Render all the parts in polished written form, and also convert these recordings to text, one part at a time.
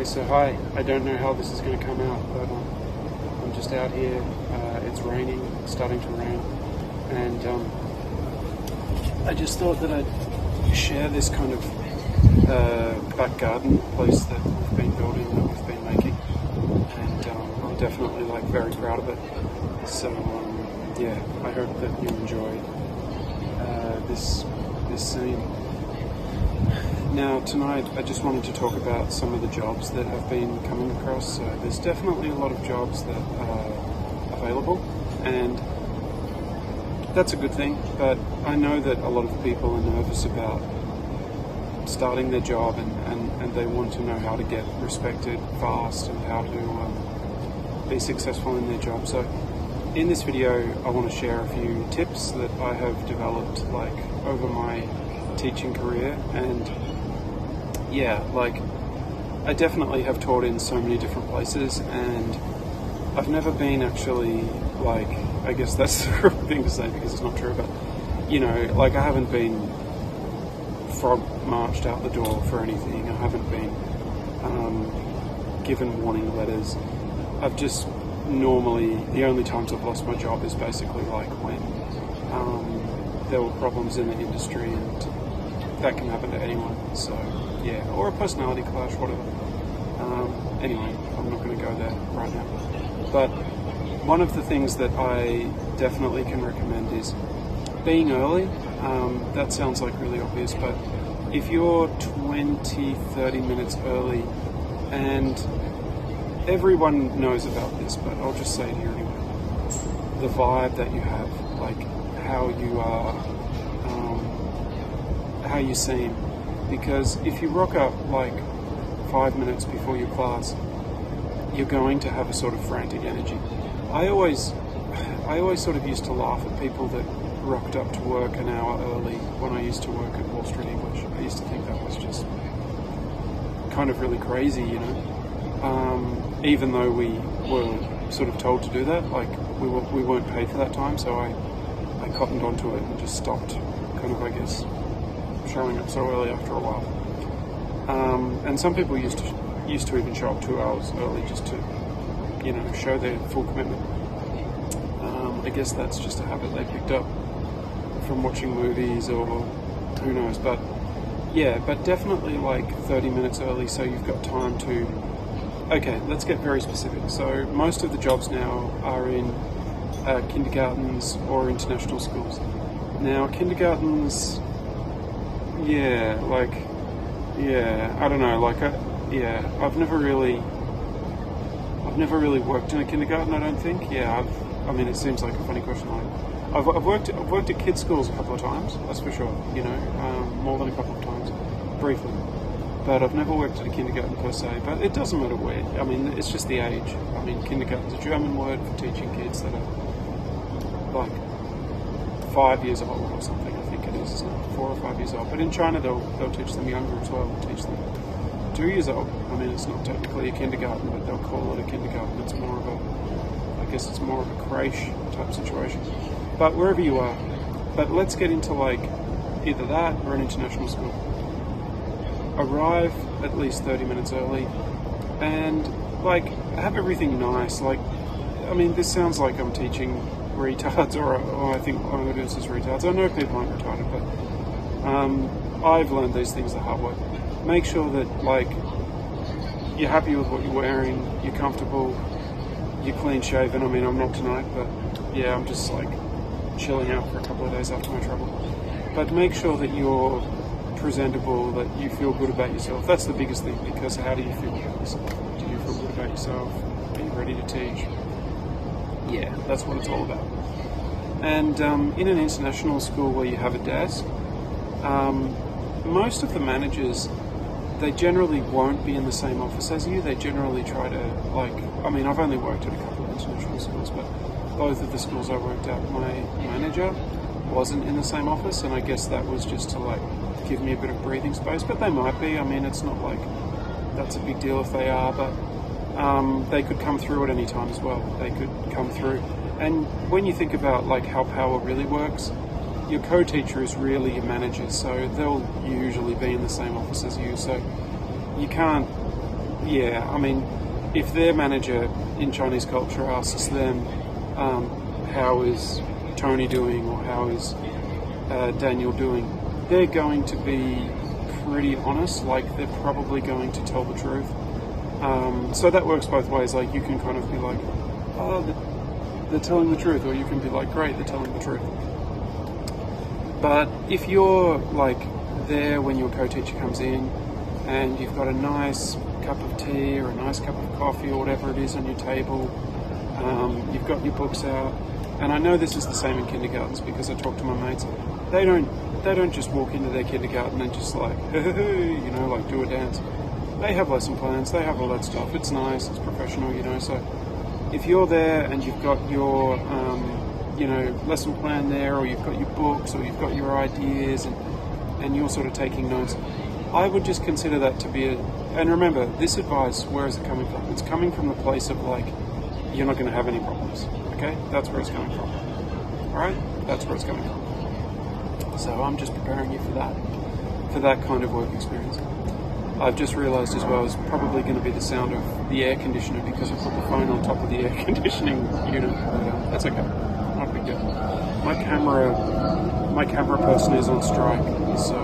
so hi. I don't know how this is going to come out, but I'm just out here. It's raining, it's starting to rain, and I just thought that I'd share this kind of back garden place that we've been building, that we've been making, and I'm definitely very proud of it. So yeah, I hope that you enjoy this scene. Now tonight I just wanted to talk about some of the jobs that I've been coming across. There's definitely a lot of jobs that are available, and that's a good thing, but I know that a lot of people are nervous about starting their job, and they want to know how to get respected fast and how to be successful in their job. So in this video I want to share a few tips that I have developed over my teaching career. And yeah, I definitely have taught in so many different places, and I've never been actually I guess that's the wrong thing to say because it's not true, but I haven't been frog marched out the door for anything. I haven't been given warning letters. I've just normally, the only times I've lost my job is basically when there were problems in the industry, and that can happen to anyone. So yeah, or a personality clash, whatever. Anyway, I'm not going to go there right now. But one of the things that I definitely can recommend is being early. That sounds really obvious, but if you're 20-30 minutes early, and everyone knows about this, but I'll just say it here anyway, the vibe that you have, how you are, how you seem. Because if you rock up 5 minutes before your class, you're going to have a sort of frantic energy. I always sort of used to laugh at people that rocked up to work an hour early when I used to work at Wall Street English. I used to think that was just kind of really crazy, even though we were sort of told to do that. We weren't paid for that time, so I cottoned onto it and just stopped I guess showing up so early after a while. And some people used to even show up 2 hours early just to show their full commitment. I guess that's just a habit they picked up from watching movies, or who knows. But yeah, but definitely 30 minutes early, so you've got time to... Okay, let's get very specific. So most of the jobs now are in kindergartens or international schools. Now kindergartens, yeah, I don't know, I've never really worked in a kindergarten, I don't think. Yeah, I mean, it seems like a funny question. I've worked at kids' schools a couple of times, that's for sure, more than a couple of times, briefly. But I've never worked at a kindergarten per se, but it doesn't matter where. I mean, it's just the age. I mean, kindergarten's a German word for teaching kids that are 5 years old or something, I think it is, isn't it? 4 or 5 years old. But in China, they'll teach them younger as well. They'll teach them 2 years old. I mean, it's not technically a kindergarten, but they'll call it a kindergarten. It's more of I guess it's more of a creche type situation. But wherever you are. But let's get into either that or an international school. Arrive at least 30 minutes early, and have everything nice. I mean, this sounds like I'm teaching retards, or I think my audience is retards. I know people aren't retarded, but I've learned these things the hard way. Make sure that you're happy with what you're wearing, you're comfortable, you're clean shaven. I mean, I'm not tonight, but yeah, I'm just chilling out for a couple of days after my travel. But make sure that you're presentable, that you feel good about yourself. That's the biggest thing, because how do you feel about yourself? Do you feel good about yourself? Are you ready to teach? Yeah, that's what it's all about. And in an international school where you have a desk, most of the managers, they generally won't be in the same office as you. They generally try to, I mean, I've only worked at a couple of international schools, but both of the schools I worked at, my manager wasn't in the same office, and I guess that was just to give me a bit of breathing space. But they might be. I mean, it's not that's a big deal if they are, but they could come through at any time as well. They could come through. And when you think about how power really works, your co-teacher is really your manager, so they'll usually be in the same office as you. So you can't yeah, I mean, if their manager in Chinese culture asks them, how is Tony doing, or how is Daniel doing, they're going to be pretty honest. Like, they're probably going to tell the truth. So that works both ways. Like, you can kind of be like, oh, they're telling the truth, or you can be like, great, they're telling the truth. But if you're like there when your co-teacher comes in and you've got a nice cup of tea or a nice cup of coffee or whatever it is on your table, you've got your books out, and I know this is the same in kindergartens because I talk to my mates. They don't just walk into their kindergarten and just like, you know, like do a dance. They have lesson plans, they have all that stuff. It's nice, it's professional, you know. So if you're there and you've got your lesson plan there, or you've got your books, or you've got your ideas, and you're sort of taking notes, I would just consider that to be and remember, this advice, where is it coming from? It's coming from the place of like, you're not going to have any problems, okay? That's where it's coming from, all right? That's where it's coming from. So I'm just preparing you for that kind of work experience. I've just realised as well, it's probably going to be the sound of the air conditioner because I put the phone on top of the air conditioning unit, but that's okay. Not a big deal. My camera person is on strike, so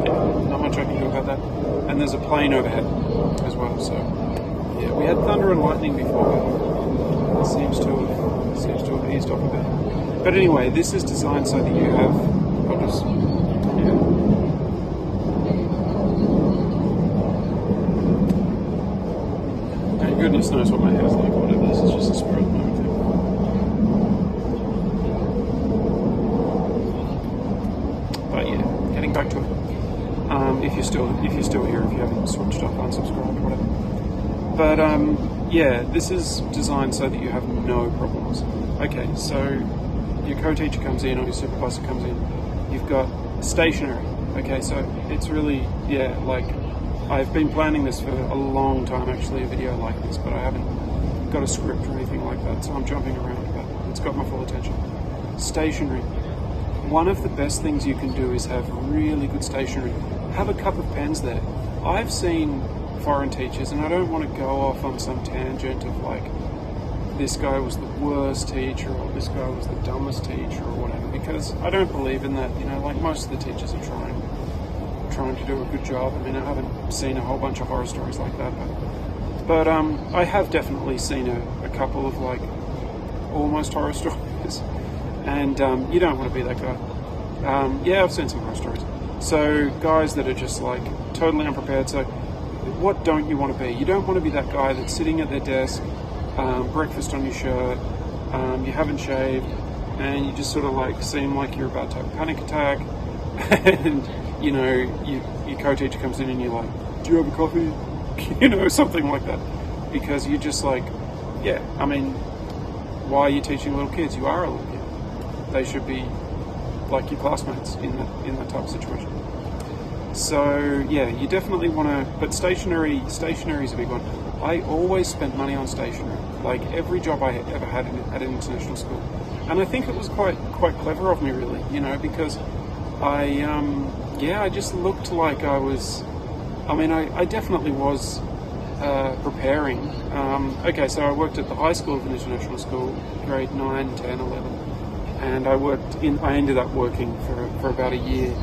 yeah, not much I can do about that. And there's a plane overhead as well, so yeah, we had thunder and lightning before, but it seems to have eased off a bit. But anyway, this is designed so that you have, and goodness knows what my hair's like, whatever, this is just a spur of the moment thing. But yeah, getting back to it. If you're still here, if you haven't switched off, unsubscribed or whatever. But yeah, this is designed so that you have no problems. Okay, so your co-teacher comes in or your supervisor comes in, you've got stationery. Okay, so it's really, yeah, like, I've been planning this for a long time, actually, a video like this, but I haven't got a script or anything like that, so I'm jumping around, but it's got my full attention. Stationery. One of the best things you can do is have really good stationery. Have a couple of pens there. I've seen foreign teachers, and I don't want to go off on some tangent of like, this guy was the worst teacher, or this guy was the dumbest teacher, or whatever, because I don't believe in that. You know, like, most of the teachers are trying to do a good job. I mean, I haven't seen a whole bunch of horror stories like that, but I have definitely seen a couple of like almost horror stories, and you don't want to be that guy. Yeah, I've seen some horror stories. So guys that are just like totally unprepared. So what don't you want to be? You don't want to be that guy that's sitting at their desk, breakfast on your shirt, you haven't shaved, and you just sort of like seem like you're about to have a panic attack, and you know, your co-teacher comes in and you're like, do you have a coffee? You know, something like that. Because you're just like, yeah, I mean, why are you teaching little kids? You are a little kid. They should be like your classmates in that type of situation. So yeah, you definitely want to, but stationery is a big one. I always spent money on stationery. Like, every job I ever had at an international school. And I think it was quite clever of me, really, you know, because I just looked like I was, I definitely was preparing. Okay, so I worked at the high school of an international school, grade 9, 10, 11. And I ended up working for about a year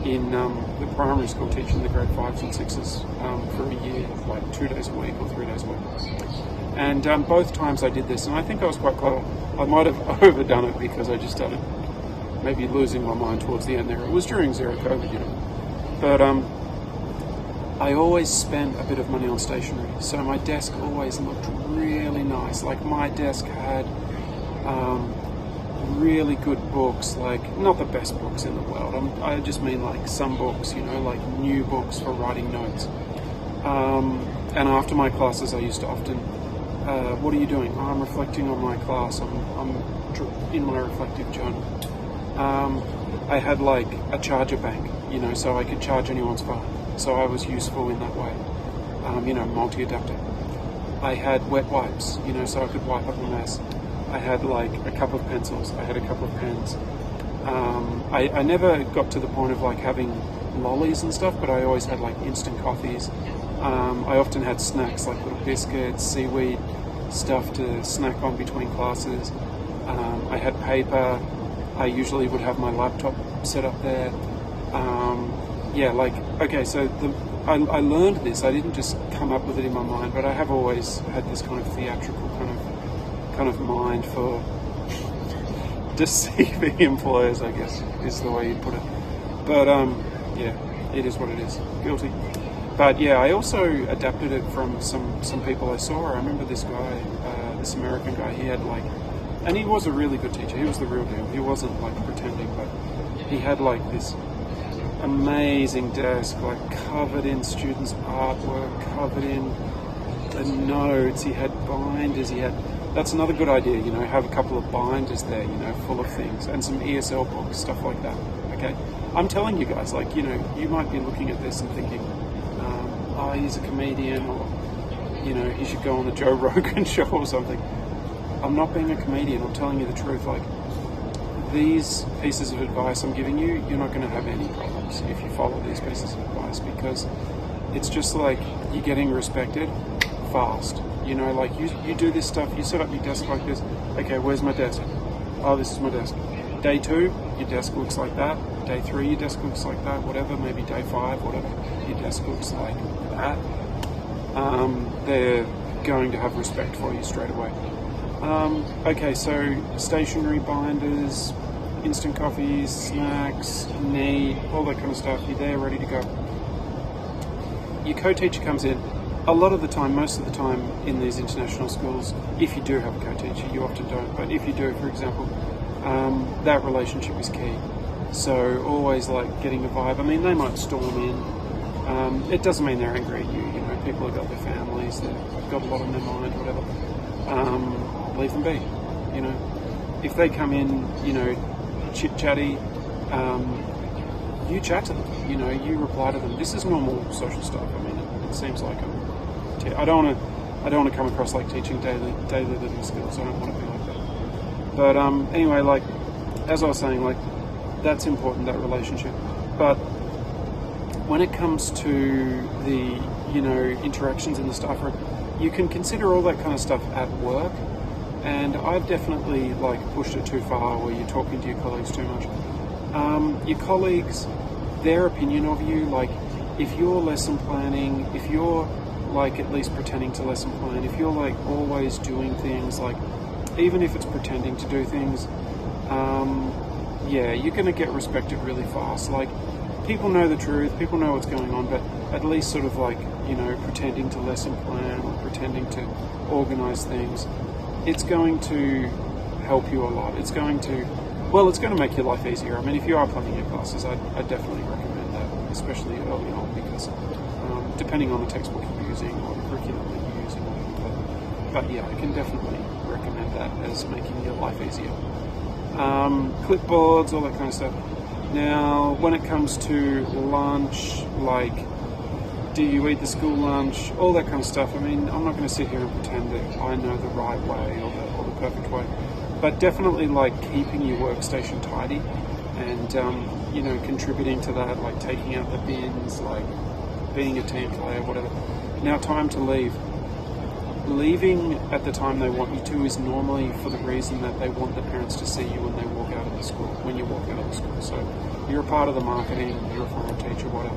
in the primary school, teaching the grade 5s and 6s for a year, like 2 days a week or 3 days a week. And both times I did this, and I think I was quite clever. I might have overdone it because I just started maybe losing my mind towards the end there. It was during zero COVID, you know. But I always spent a bit of money on stationery, so my desk always looked really nice. Like, my desk had really good books, like, not the best books in the world. I just mean like some books, you know, like new books for writing notes. And after my classes, I used to often, what are you doing? Oh, I'm reflecting on my class. I'm in my reflective journal. I had like a charger bank, you know, so I could charge anyone's phone. So I was useful in that way, you know, multi-adapter. I had wet wipes, you know, so I could wipe up a mess. I had like a couple of pencils. I had a couple of pens. I never got to the point of like having lollies and stuff, but I always had like instant coffees. I often had snacks like little biscuits, seaweed, stuff to snack on between classes. I had paper. I usually would have my laptop set up there. Yeah, like, okay, so I learned this. I didn't just come up with it in my mind, but I have always had this kind of theatrical kind of mind for deceiving employers, I guess, is the way you put it. But yeah, it is what it is. Guilty. But yeah, I also adapted it from some people I saw. I remember this guy, this American guy, he had like, and he was a really good teacher. He was the real deal. He wasn't like pretending, but he had like this amazing desk, like covered in students' artwork, covered in the notes. He had binders. That's another good idea, you know, have a couple of binders there, you know, full of things, and some ESL books, stuff like that. Okay, I'm telling you guys, like, you know, you might be looking at this and thinking, oh, he's a comedian, or, you know, he should go on the Joe Rogan show or something. I'm not being a comedian. I'm telling you the truth. Like, these pieces of advice I'm giving you, you're not going to have any problems if you follow these pieces of advice, because it's just like you're getting respected fast. You know, like you do this stuff, you set up your desk like this. Okay, where's my desk? Oh, this is my desk. Day 2, your desk looks like that. Day 3, your desk looks like that. Whatever, maybe day 5, whatever, your desk looks like that. They're going to have respect for you straight away. Okay, so stationery, binders, instant coffees, snacks, neat, all that kind of stuff. You're there, ready to go. Your co-teacher comes in. A lot of the time, most of the time in these international schools, if you do have a co-teacher, you often don't, but if you do, for example, that relationship is key. So always like getting a vibe. I mean, they might storm in. It doesn't mean they're angry at you. You know, people have got their families, they've got a lot on their mind, whatever. Leave them be. You know, if they come in, you know, chit-chatty, you chat to them. You know, you reply to them. This is normal social stuff. I mean, it seems like I don't want to come across like teaching daily living skills. I don't want to be like that. But anyway, like as I was saying, like that's important, that relationship. But when it comes to the, you know, interactions in the staff room, you can consider all that kind of stuff at work. And I've definitely like pushed it too far where you're talking to your colleagues too much. Your colleagues, their opinion of you, like if you're lesson planning, if you're like at least pretending to lesson plan, if you're like always doing things, like even if it's pretending to do things, yeah, you're going to get respected really fast. Like people know the truth, people know what's going on, but at least sort of like, you know, pretending to lesson plan or pretending to organize things, it's going to help you a lot. It's going to, well, it's going to make your life easier. I mean, if you are planning your classes, I definitely recommend that, especially early on, because depending on the textbook you're using or the curriculum that you're using, but yeah, I can definitely recommend that as making your life easier. Clipboards, all that kind of stuff. Now, when it comes to lunch, like, do you eat the school lunch, all that kind of stuff. I mean, I'm not going to sit here and pretend that I know the right way or the perfect way, but definitely like keeping your workstation tidy and, you know, contributing to that, like taking out the bins, like being a team player, whatever. Now, time to leave. Leaving at the time they want you to is normally for the reason that they want the parents to see you when they walk out of the school, when you walk out of the school. So you're a part of the marketing, you're a former teacher, whatever.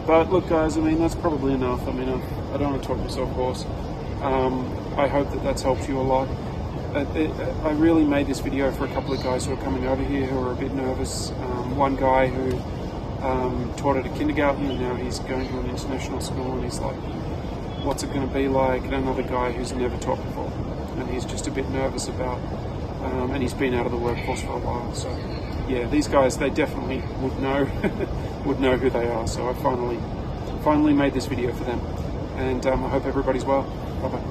But look, guys, I mean, that's probably enough. I mean, I don't want to talk myself hoarse. I hope that that's helped you a lot. I really made this video for a couple of guys who are coming over here who are a bit nervous. One guy who taught at a kindergarten and now he's going to an international school and he's like, what's it going to be like? And another guy who's never taught before and he's just a bit nervous about, and he's been out of the workforce for a while. So yeah, these guys, they definitely would know would know who they are. So I finally made this video for them, and I hope everybody's well. Bye bye.